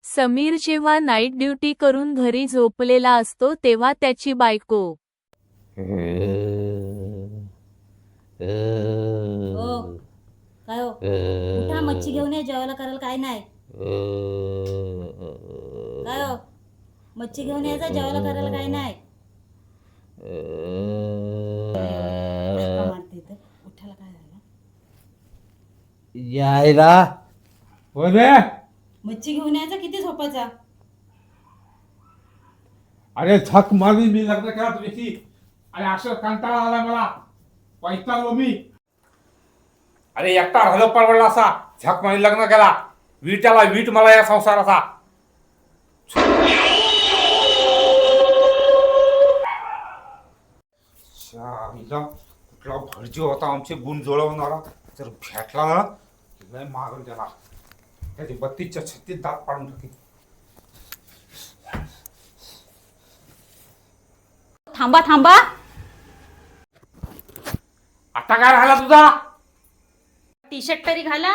समीर जेव्हा night duty करून घरी झोपलेला असतो तेव्हा त्याची बायको हो काय हो उठा मच्छी घेऊन या जेवायला करायला काय नाही काय हो मच्छी घेऊन यायचा जेवायला करायला काय नाही धक्का मारते इथं. उठायला काय झालं यायला हो रे. मच्छी घेऊन यायचा किती झोपायचा अरे झक मारली मी लग्न केला तुझ्याशी. अरे असं कंटाळा आला मला. वैतागलो मी. अरे एकटा राहिलो परवडला असा. झक मारली लग्न केला. विटाला वीट मला या संसाराचा. कुठला भटजी होता आमचे गुण जुळवणारा जर भेटला ना लय मागून त्याला त्याची 32च्या 36 दात पाडून टाकी. थांबा थांबा आता काय राहिला तुझा टी शर्ट तरी घाला